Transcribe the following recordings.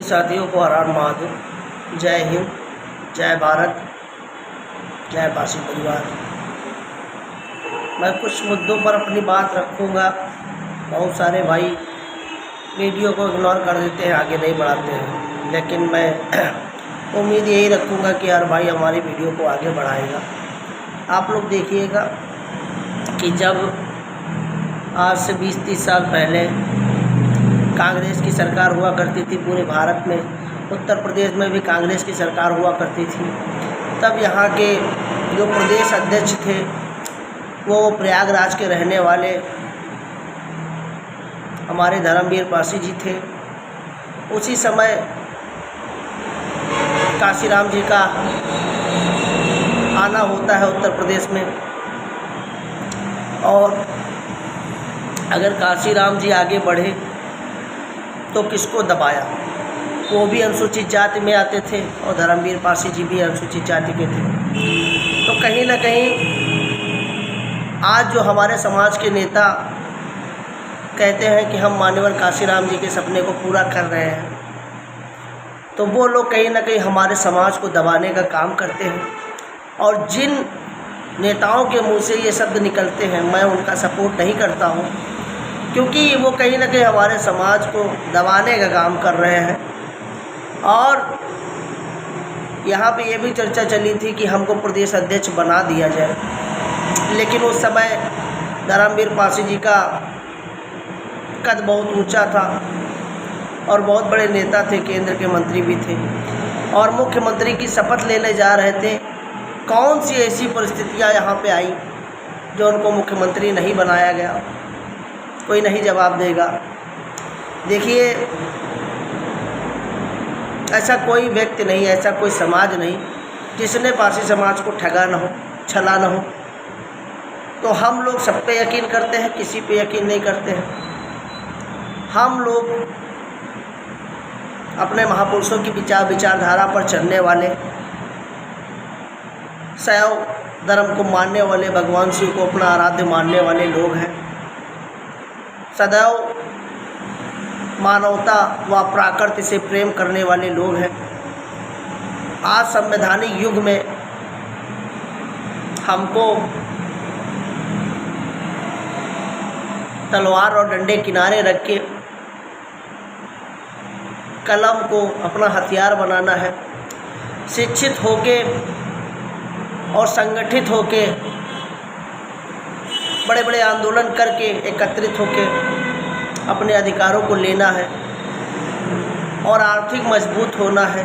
साथियों को हर हर महादेव। जय हिंद, जय भारत, जय पासी परिवार। मैं कुछ मुद्दों पर अपनी बात रखूंगा। बहुत सारे भाई वीडियो को इग्नोर कर देते हैं, आगे नहीं बढ़ाते हैं, लेकिन मैं उम्मीद यही रखूंगा कि हर भाई हमारी वीडियो को आगे बढ़ाएगा। आप लोग देखिएगा कि जब आज से 20-30 साल पहले कांग्रेस की सरकार हुआ करती थी पूरे भारत में, उत्तर प्रदेश में भी कांग्रेस की सरकार हुआ करती थी, तब यहाँ के जो प्रदेश अध्यक्ष थे वो प्रयागराज के रहने वाले हमारे धर्मवीर पासी जी थे। उसी समय काशीराम जी का आना होता है उत्तर प्रदेश में, और अगर काशीराम जी आगे बढ़े तो किसको दबाया? वो भी अनुसूचित जाति में आते थे और धर्मवीर पासी जी भी अनुसूचित जाति के थे। तो कहीं ना कहीं आज जो हमारे समाज के नेता कहते हैं कि हम मान्यवर काशीराम जी के सपने को पूरा कर रहे हैं, तो वो लोग कहीं ना कहीं हमारे समाज को दबाने का काम करते हैं। और जिन नेताओं के मुंह से ये शब्द निकलते हैं, मैं उनका सपोर्ट नहीं करता हूँ, क्योंकि वो कहीं ना कहीं हमारे समाज को दबाने का काम कर रहे हैं। और यहाँ पे ये भी चर्चा चली थी कि हमको प्रदेश अध्यक्ष बना दिया जाए, लेकिन उस समय धर्मवीर पासी जी का कद बहुत ऊंचा था और बहुत बड़े नेता थे, केंद्र के मंत्री भी थे और मुख्यमंत्री की शपथ लेने जा रहे थे। कौन सी ऐसी परिस्थितियाँ यहाँ पे आई जो उनको मुख्यमंत्री नहीं बनाया गया? कोई नहीं जवाब देगा। देखिए, ऐसा कोई व्यक्ति नहीं, ऐसा कोई समाज नहीं जिसने पासी समाज को ठगा ना हो, छला ना हो। तो हम लोग सब पे यकीन करते हैं, किसी पे यकीन नहीं करते हैं। हम लोग अपने महापुरुषों की विचारधारा पर चलने वाले, शैव धर्म को मानने वाले, भगवान शिव को अपना आराध्य मानने वाले लोग हैं। सदैव मानवता व प्रकृति से प्रेम करने वाले लोग हैं। आज संवैधानिक युग में हमको तलवार और डंडे किनारे रख के कलम को अपना हथियार बनाना है। शिक्षित होके और संगठित होके बड़े बड़े आंदोलन करके एकत्रित होके अपने अधिकारों को लेना है और आर्थिक मजबूत होना है।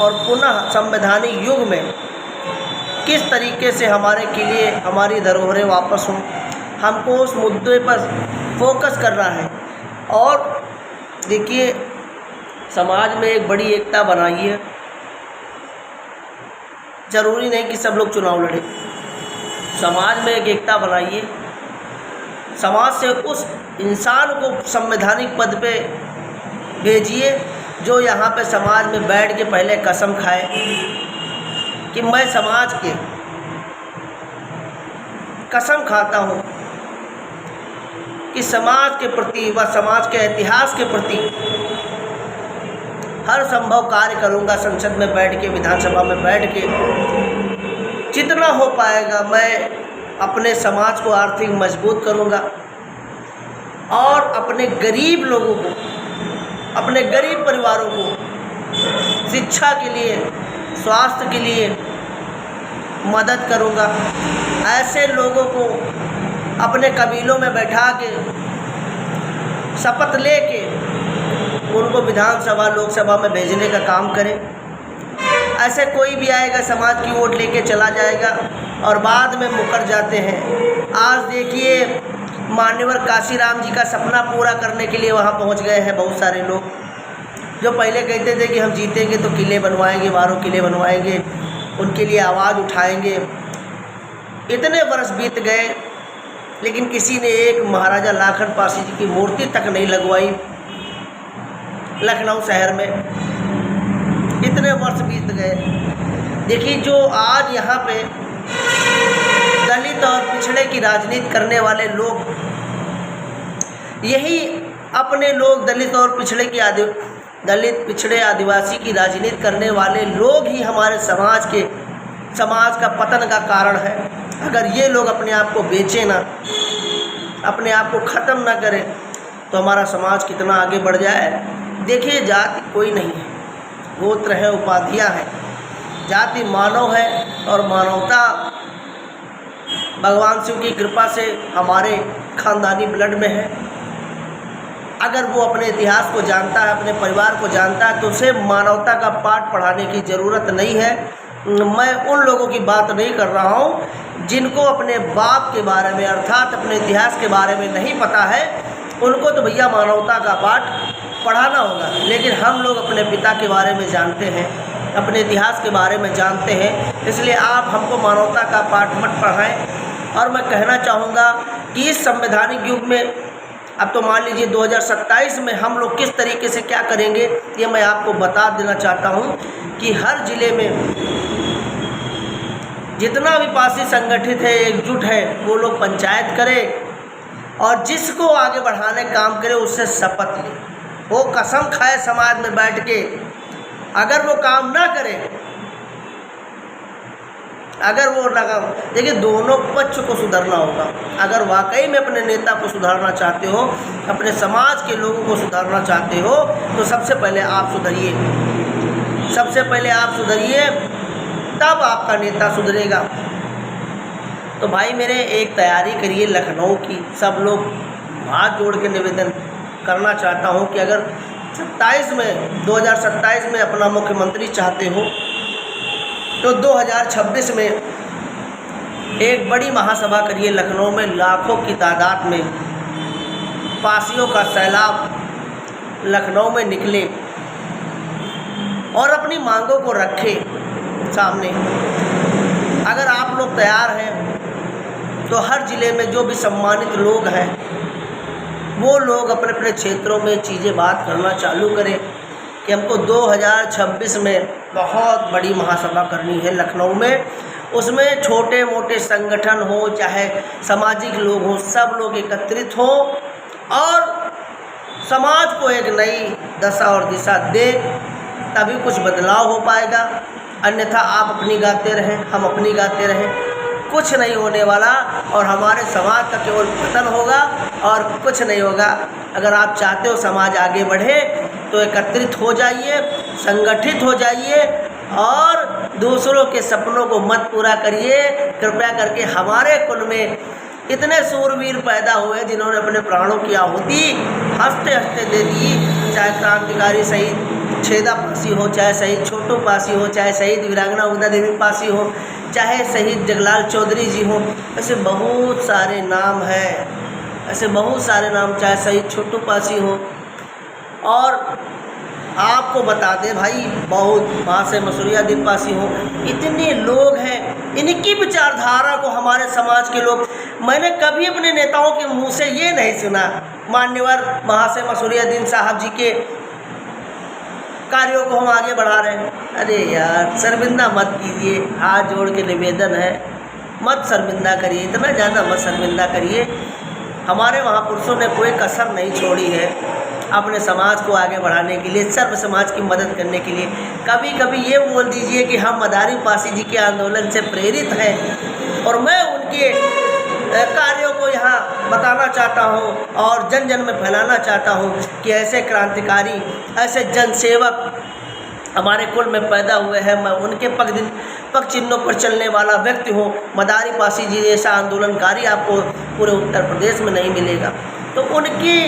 और पुनः संवैधानिक युग में किस तरीके से हमारे के लिए हमारी धरोहरें वापस हों, हमको उस मुद्दे पर फोकस करना है। और देखिए, समाज में एक बड़ी एकता बनाइए। ज़रूरी नहीं कि सब लोग चुनाव लड़े, समाज में एक एकता बनाइए। समाज से उस इंसान को संवैधानिक पद पे भेजिए जो यहाँ पे समाज में बैठ के पहले कसम खाए कि मैं समाज के कसम खाता हूँ कि समाज के प्रति व समाज के इतिहास के प्रति हर संभव कार्य करूँगा। संसद में बैठ के, विधानसभा में बैठ के जितना हो पाएगा मैं अपने समाज को आर्थिक मजबूत करूँगा और अपने गरीब लोगों को, अपने गरीब परिवारों को शिक्षा के लिए, स्वास्थ्य के लिए मदद करूँगा। ऐसे लोगों को अपने कबीलों में बैठा के शपथ ले के उनको विधानसभा, लोकसभा में भेजने का काम करें। ऐसे कोई भी आएगा समाज की वोट लेके चला जाएगा और बाद में मुकर जाते हैं। आज देखिए, मान्यवर काशीराम जी का सपना पूरा करने के लिए वहाँ पहुँच गए हैं बहुत सारे लोग, जो पहले कहते थे कि हम जीतेंगे तो किले बनवाएंगे, 12 किले बनवाएंगे, उनके लिए आवाज़ उठाएंगे। इतने वर्ष बीत गए, लेकिन किसी ने एक महाराजा लाखन पासी जी की मूर्ति तक नहीं लगवाई लखनऊ शहर में। इतने वर्ष बीत गए। देखिए, जो आज यहाँ पे दलित और पिछड़े की राजनीति करने वाले लोग, यही अपने लोग दलित और पिछड़े की दलित, पिछड़े, आदिवासी की राजनीति करने वाले लोग ही हमारे समाज का पतन का कारण है। अगर ये लोग अपने आप को बेचें ना, अपने आप को ख़त्म ना करें, तो हमारा समाज कितना आगे बढ़ जाए। देखिए, जाति कोई नहीं है, गोत्र है, उपाधियाँ हैं। जाति मानव है और मानवता भगवान शिव की कृपा से हमारे खानदानी ब्लड में है। अगर वो अपने इतिहास को जानता है, अपने परिवार को जानता है, तो उसे मानवता का पाठ पढ़ाने की ज़रूरत नहीं है। मैं उन लोगों की बात नहीं कर रहा हूँ जिनको अपने बाप के बारे में अर्थात अपने इतिहास के बारे में नहीं पता है। उनको तो भैया मानवता का पाठ पढ़ाना होगा, लेकिन हम लोग अपने पिता के बारे में जानते हैं, अपने इतिहास के बारे में जानते हैं, इसलिए आप हमको मानवता का पाठ मत पढ़ाएं। और मैं कहना चाहूँगा कि इस संवैधानिक युग में अब तो मान लीजिए 2027 में हम लोग किस तरीके से क्या करेंगे, ये मैं आपको बता देना चाहता हूँ कि हर ज़िले में जितना भी पासी संगठित है, एकजुट है, वो लोग पंचायत करें और जिसको आगे बढ़ाने काम करे उससे शपथ ले, वो कसम खाए समाज में बैठ के। अगर वो काम ना करे, अगर वो लगा, देखिए दोनों पक्ष को सुधरना होगा। अगर वाकई में अपने नेता को सुधारना चाहते हो, अपने समाज के लोगों को सुधारना चाहते हो, तो सबसे पहले आप सुधरिए, सबसे पहले आप सुधरिए, तब आपका नेता सुधरेगा। तो भाई मेरे एक तैयारी करिए लखनऊ की। सब लोग हाथ जोड़ के निवेदन करना चाहता हूँ कि अगर 2027 में अपना मुख्यमंत्री चाहते हो तो 2026 में एक बड़ी महासभा करिए लखनऊ में। लाखों की तादाद में पासियों का सैलाब लखनऊ में निकले और अपनी मांगों को रखे सामने। अगर आप लोग तैयार हैं तो हर ज़िले में जो भी सम्मानित लोग हैं वो लोग अपने अपने क्षेत्रों में चीज़ें बात करना चालू करें कि हमको 2026 में बहुत बड़ी महासभा करनी है लखनऊ में। उसमें छोटे मोटे संगठन हो चाहे सामाजिक लोग हो, सब लोग एकत्रित हो और समाज को एक नई दशा और दिशा दे, तभी कुछ बदलाव हो पाएगा। अन्यथा आप अपनी गाते रहें, हम अपनी गाते रहें, कुछ नहीं होने वाला और हमारे समाज का केवल पतन होगा और कुछ नहीं होगा। अगर आप चाहते हो समाज आगे बढ़े तो एकत्रित हो जाइए, संगठित हो जाइए और दूसरों के सपनों को मत पूरा करिए। कृपया करके हमारे कुल में इतने सूरवीर पैदा हुए जिन्होंने अपने प्राणों की आहुति हंसते हंसते दे दी। चाहे क्रांतिकारी शहीद छेदा पासी हो, चाहे शहीद छोटू पासी हो, चाहे शहीद वीरांगना उगदा देवी पासी हो, चाहे शहीद जगलाल चौधरी जी हो, ऐसे बहुत सारे नाम हैं, ऐसे बहुत सारे नाम, चाहे शहीद छोटू पासी हो। और आपको बता दें भाई, बहुत वहाँ से मसूरिया दिन पासी हो, इतने लोग हैं, इनकी विचारधारा को हमारे समाज के लोग, मैंने कभी अपने नेताओं के मुंह से ये नहीं सुना मान्यवर वहाँ से मसूरिया दिन साहब जी के कार्यों को हम आगे बढ़ा रहे हैं। अरे यार शर्मिंदा मत कीजिए, हाथ जोड़ के निवेदन है, मत शर्मिंदा करिए, इतना ज़्यादा मत शर्मिंदा करिए। हमारे महापुरुषों ने कोई कसर नहीं छोड़ी है अपने समाज को आगे बढ़ाने के लिए, सर्व समाज की मदद करने के लिए। कभी कभी ये बोल दीजिए कि हम मदारी पासी जी के आंदोलन से प्रेरित हैं और मैं उनके कार्यों को यहाँ बताना चाहता हूँ और जन जन में फैलाना चाहता हूँ कि ऐसे क्रांतिकारी, ऐसे जनसेवक हमारे कुल में पैदा हुए हैं। मैं उनके पग चिन्हों पर चलने वाला व्यक्ति हूँ। मदारी पासी जी जैसा आंदोलनकारी आपको पूरे उत्तर प्रदेश में नहीं मिलेगा। तो उनकी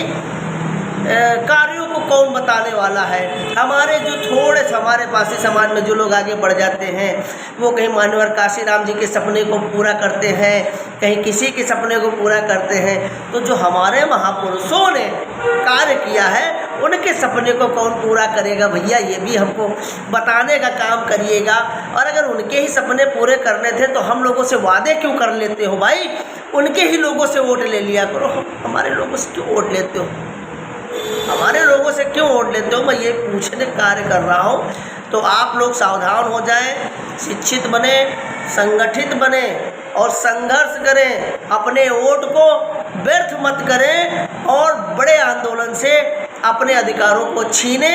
कार्यों को कौन बताने वाला है। हमारे जो थोड़े हमारे पासी समाज में जो लोग आगे बढ़ जाते हैं वो कहीं मान्यवर काशीराम जी के सपने को पूरा करते हैं, कहीं किसी के सपने को पूरा करते हैं। तो जो हमारे महापुरुषों ने कार्य किया है उनके सपने को कौन पूरा करेगा भैया, ये भी हमको बताने का काम करिएगा। और अगर उनके ही सपने पूरे करने थे तो हम लोगों से वादे क्यों कर लेते हो भाई, उनके ही लोगों से वोट ले लिया करो। हमारे लोगों से क्यों वोट लेते हो, हमारे लोगों से क्यों वोट लेते हो, मैं ये पूछने कार्य कर रहा हूँ। तो आप लोग सावधान हो जाएं, शिक्षित बने, संगठित बने और संघर्ष करें, अपने वोट को व्यर्थ मत करें और बड़े आंदोलन से अपने अधिकारों को छीने,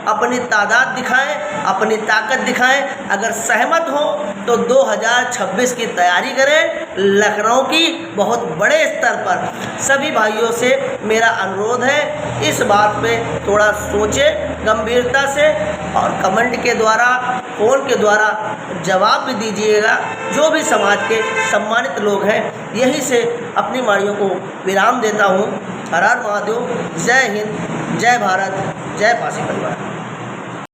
अपनी तादाद दिखाएं, अपनी ताकत दिखाएं। अगर सहमत हो तो 2026 की तैयारी करें, लखनऊ की बहुत बड़े स्तर पर। सभी भाइयों से मेरा अनुरोध है, इस बात पे थोड़ा सोचें गंभीरता से और कमेंट के द्वारा, फ़ोन के द्वारा जवाब भी दीजिएगा। जो भी समाज के सम्मानित लोग हैं, यहीं से अपनी वाणियों को विराम देता हूँ। हर हर महादेव। जय हिंद, जय भारत, जय पासी परिवार।